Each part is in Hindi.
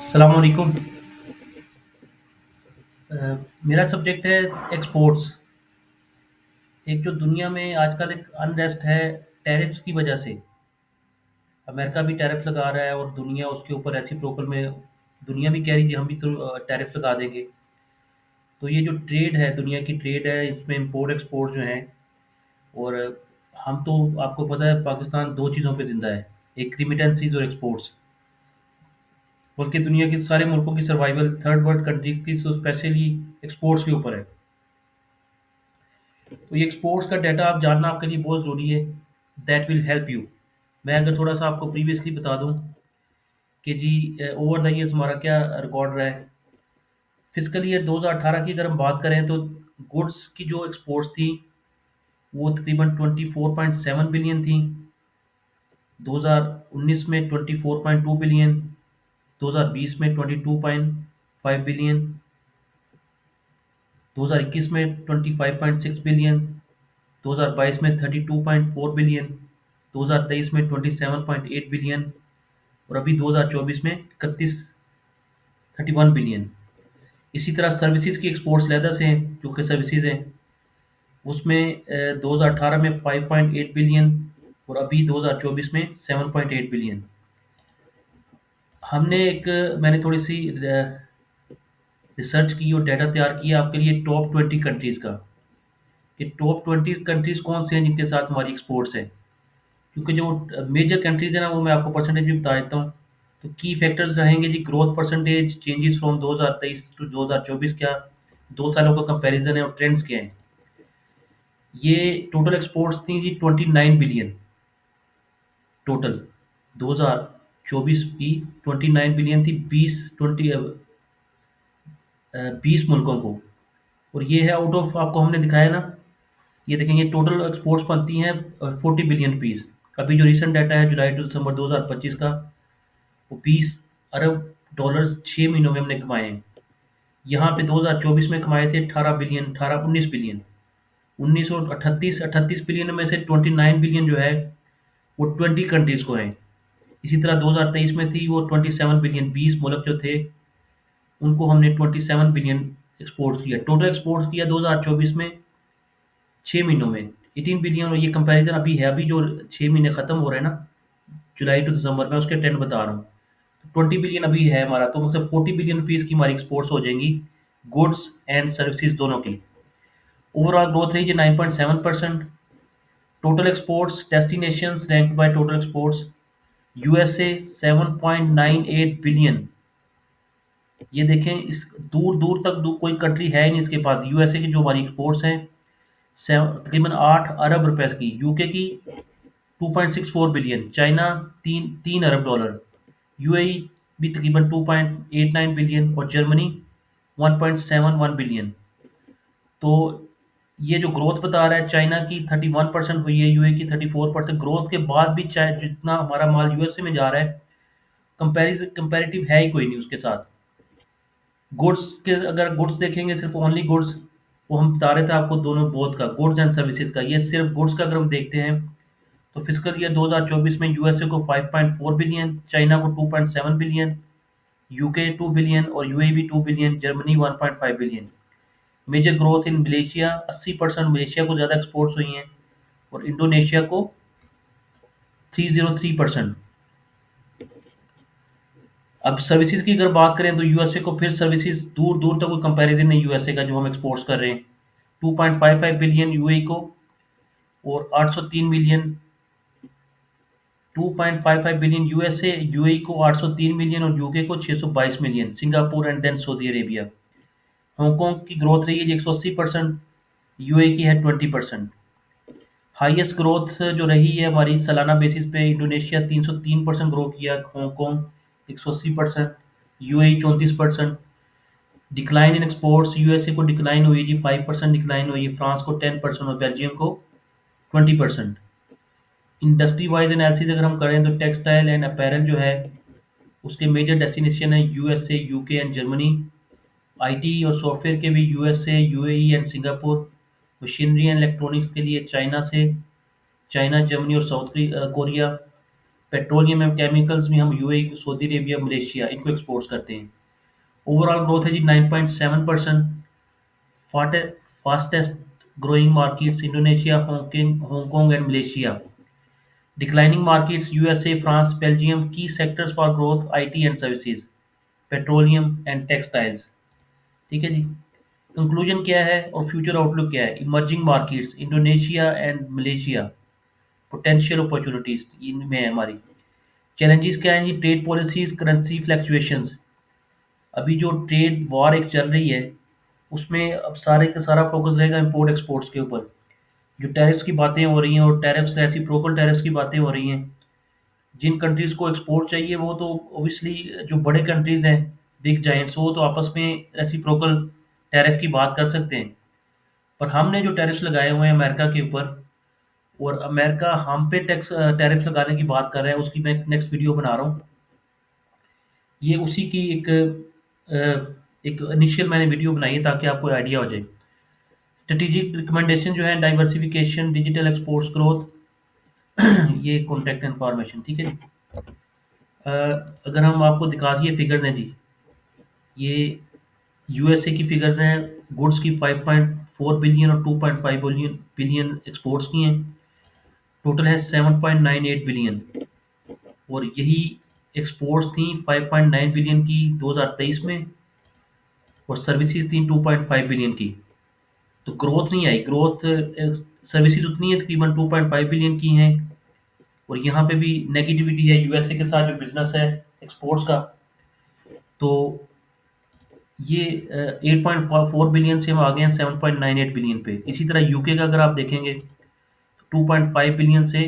अस्सलाम वालेकुम। मेरा सब्जेक्ट है एक्सपोर्ट्स। एक जो दुनिया में आजकल एक अनरेस्ट है टैरिफ्स की वजह से। अमेरिका भी टैरिफ लगा रहा है और दुनिया उसके ऊपर रेसिप्रोकल में दुनिया भी कह रही है जी हम भी तो टैरिफ लगा देंगे। तो ये जो ट्रेड है दुनिया की ट्रेड है इसमें इंपोर्ट एक्सपोर्ट जो हैं और हम तो आपको पता है पाकिस्तान दो चीज़ों पे ज़िंदा है, एक रिमिटेंसीज और एक्सपोर्ट्स। बल्कि दुनिया के सारे मुल्कों की सर्वाइवल थर्ड वर्ल्ड कंट्री की तो स्पेशली एक्सपोर्ट्स के ऊपर है। तो ये एक्सपोर्ट्स का डाटा आप जानना आपके लिए बहुत ज़रूरी है। That will help you. मैं अगर थोड़ा सा आपको प्रीवियसली बता दूं कि जी ओवर द ईयर्स हमारा क्या रिकॉर्ड रहा है। फिजिकल ईयर 2018 की अगर हम बात करें तो गुड्स की जो एक्सपोर्ट्स थी वो तकरीबन 24.7 बिलियन थी। 2019 में 24.2 बिलियन, 2020 में 22.5 बिलियन, 2021 में 25.6 बिलियन, 2022 में 32.4 बिलियन, 2023 में 27.8 बिलियन और अभी 2024 में 31 बिलियन। इसी तरह सर्विसेज की एक्सपोर्ट्स लैदर से हैं जो कि सर्विसेज हैं उसमें 2018 में 5.8 बिलियन और अभी 2024 में 7.8 बिलियन। हमने एक मैंने थोड़ी सी रिसर्च की और डाटा तैयार किया आपके लिए टॉप 20 कंट्रीज़ का कि टॉप 20 कंट्रीज़ कौन से हैं जिनके साथ हमारी एक्सपोर्ट्स है। क्योंकि जो मेजर कंट्रीज़ है ना वो मैं आपको परसेंटेज भी बता देता हूँ। तो की फैक्टर्स रहेंगे जी growth percentage changes from 2023 to 2024 क्या 2 सालों का कंपैरिजन है और ट्रेंड्स क्या हैं। ये टोटल एक्सपोर्ट्स थी जी 29 बिलियन टोटल 2024 की 29 बिलियन थी 20 मुल्कों को। और ये है आउट ऑफ आपको हमने दिखाया ना। ये देखेंगे टोटल एक्सपोर्ट्स बनती हैं 40 बिलियन पीस। अभी जो रिसेंट डाटा है जुलाई टू दिसंबर 2025 का वो 20 अरब डॉलर्स 6 महीनों में हमने कमाए हैं। यहाँ पे 2024 में कमाए थे 18 बिलियन 19 बिलियन 1938 38 बिलियन में से 29 बिलियन जो है वो 20 कंट्रीज को है। इसी तरह 2023 में थी वो 27 बिलियन 20 मुल्क जो थे उनको हमने 27 बिलियन एक्सपोर्ट किया। टोटल एक्सपोर्ट किया 2024 में 6 महीनों में 18 बिलियन। और ये कंपैरिजन अभी है, अभी जो 6 महीने ख़त्म हो रहे हैं ना जुलाई टू दिसंबर में उसके ट्रेंड बता रहा हूँ। 20 बिलियन अभी है हमारा, तो मतलब 40 बिलियन रुपीज़ की हमारी एक्सपोर्ट्स हो जाएंगी गुड्स एंड सर्विसेज दोनों की। ओवरऑल ग्रोथ रही है 9.7%। Total exports destinations ranked by total exports USA 7.98 billion. ये देखें इस दूर दूर तक कोई कंट्री है ही नहीं इसके पास। यूएसए की जो हमारी एक्सपोर्ट्स हैं तकरीबन 8 अरब रुपए की, यूके की 2.64 बिलियन, चाइना तीन तीन अरब डॉलर, यूएई भी तकरीबन 2.89 बिलियन और जर्मनी 1.71 बिलियन। तो ये जो ग्रोथ बता रहा है चाइना की 31% हुई है, यूएई की 34%। ग्रोथ के बाद भी चाहे जितना हमारा माल यूएसए में जा रहा है कंपैरेटिव है ही कोई नहीं उसके साथ। गुड्स के अगर गुड्स देखेंगे सिर्फ ओनली गुड्स, वो हम बता रहे थे आपको दोनों बोथ का गुड्स एंड सर्विसेज का। ये सिर्फ गुड्स का अगर हम देखते हैं तो फिजिकल ईयर 2024 में यूएसए को 5.4 बिलियन, चाइना को 2.7 बिलियन, यूके 2 बिलियन और यूएई भी 2 billion, Germany 1.5 billion. Major growth in Malaysia 80% Malaysia को ज़्यादा एक्सपोर्ट्स हुई हैं और इंडोनेशिया को 303%। अब सर्विसेज की अगर बात करें तो यूएसए को फिर सर्विसेज दूर दूर तक कोई कंपैरिजन नहीं यूएसए का जो हम एक्सपोर्ट्स कर रहे हैं। 2.55 बिलियन यूएई को और 803 मिलियन 2.55 बिलियन यूएसए, यूएई को 803 मिलियन और यूके को 622 million, Singapore and then Saudi Arabia. Hong Kong की ग्रोथ रही है जी 180%, यूएई की है 20%। हाईएस्ट ग्रोथ जो रही है हमारी सालाना बेसिस पे इंडोनेशिया 303% ग्रो किया, Hong Kong 180%, UAE 34%। Decline in exports USA को डिक्लाइन हुई जी 5% डिक्लाइन हुई है, फ्रांस को 10% और बेल्जियम को 20%। इंडस्ट्री वाइज एनालिसिस अगर हम करें तो टेक्सटाइल एंड अपैरल जो है उसके मेजर डेस्टिनेशन है USA, UK and Germany. IT और सॉफ्टवेयर के भी USA, UAE and Singapore. Machinery and electronics के लिए चाइना से, चाइना, जर्मनी और south Korea. Petroleum and chemicals में हम यूएई, सऊदी अरेबिया, मलेशिया इनको एक्सपोर्ट करते हैं। ओवरऑल ग्रोथ है जी 9.7%। Fastest growing markets Indonesia, Hong Kong and Malaysia. Declining markets USA, France, Belgium. Key sectors for growth IT and services, petroleum and textiles. ठीक है जी। कंक्लूजन क्या है और फ्यूचर आउटलुक क्या है? Emerging markets Indonesia and Malaysia, potential opportunities इनमें है हमारी। चैलेंजेस क्या है जी? Trade policies, currency fluctuations. अभी जो ट्रेड वॉर एक चल रही है उसमें अब सारे का सारा फोकस रहेगा इंपोर्ट एक्सपोर्ट्स के ऊपर। जो टैरिफ्स की बातें हो रही हैं और टैरिफ्स रेसिप्रोकल टैरिफ्स की बातें हो रही हैं, जिन कंट्रीज को एक्सपोर्ट चाहिए वो तो ऑब्वियसली जो बड़े कंट्रीज हैं, बिग जायंट्स, वो तो आपस में रेसिप्रोकल टैरिफ की बात कर सकते हैं। पर हमने जो टैरिफ्स लगाए हुए हैं अमेरिका के ऊपर, और अमेरिका हम पे टैक्स टैरिफ लगाने की बात कर रहा है, उसकी मैं नेक्स्ट वीडियो बना रहा हूँ। ये उसी की एक इनिशियल मैंने वीडियो बनाई है ताकि आपको आइडिया हो जाए। स्ट्रेटेजिक रिकमेंडेशन जो है, डाइवर्सिफिकेशन, डिजिटल एक्सपोर्ट्स ग्रोथ, ये कॉन्टैक्ट इन्फॉर्मेशन। ठीक है जी। अ, अगर हम आपको दिखा दिए फिगर्स हैं जी, ये यूएसए की फिगर्स हैं। गुड्स की 5.4 बिलियन और 2.5 बिलियन बिलियन एक्सपोर्ट्स की हैं। टोटल है 7.98 बिलियन। और यही एक्सपोर्ट्स थी 5.9 बिलियन की 2023 में, और सर्विसेज थी 2.5 बिलियन की। तो ग्रोथ नहीं आई। ग्रोथ सर्विसेज उतनी है, तकरीबन 2.5 बिलियन की हैं। और यहाँ पे भी नेगेटिविटी है यूएसए के साथ जो बिजनेस है एक्सपोर्ट्स का। तो ये 8.4 बिलियन से हम आ गए हैं 7.98 बिलियन पे। इसी तरह यूके का अगर आप देखेंगे तो 2.5 बिलियन से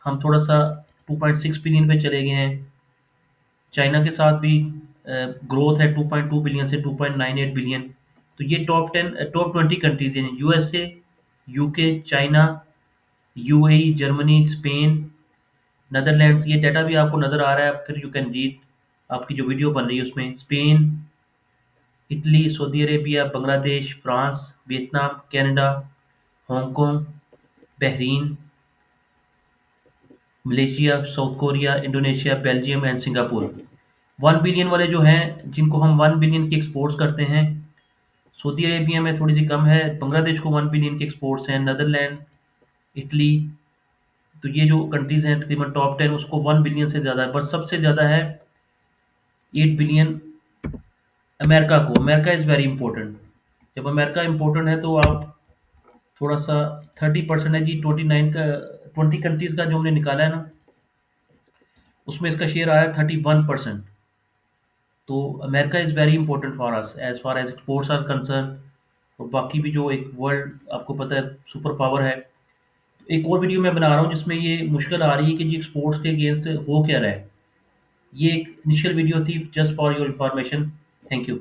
हम थोड़ा सा 2.6 बिलियन पे चले गए हैं। चाइना के साथ भी ग्रोथ है 2.2 बिलियन से 2.98 बिलियन। तो ये टॉप 20 कंट्रीज हैं, USA, UK, China, UAE, Germany, Spain, Netherlands. ये डाटा भी आपको नज़र आ रहा है, फिर यू कैन रीड। आपकी जो वीडियो बन रही है उसमें Spain, Italy, Saudi Arabia, Bangladesh, France, Vietnam, Canada, Hong Kong, Bahrain, Malaysia, south Korea, Indonesia, Belgium and Singapore. 1 billion वाले जो हैं, जिनको हम 1 बिलियन की एक्सपोर्ट्स करते हैं, सऊदी अरेबिया में थोड़ी सी कम है, बांग्लादेश को 1 बिलियन की एक्सपोर्ट्स हैं, नेदरलैंड, इटली। तो ये जो कंट्रीज हैं तकरीबन टॉप 10, उसको 1 बिलियन से ज़्यादा है। बस सबसे ज़्यादा है 8 बिलियन अमेरिका को। America is very important. जब अमेरिका इंपॉर्टेंट है तो आप थोड़ा सा 30% है जी, 29 का, 20 कंट्रीज का जो हमने निकाला है ना, उसमें इसका शेयर आया 31%। तो America is very important for us as far as exports are concern. और बाकी भी जो एक वर्ल्ड आपको पता है सुपर पावर है। एक और वीडियो मैं बना रहा हूँ जिसमें ये मुश्किल आ रही है कि जी एक्सपोर्ट्स के अगेंस्ट हो क्या रहा है। ये एक इनिशियल वीडियो थी just for your information. Thank you.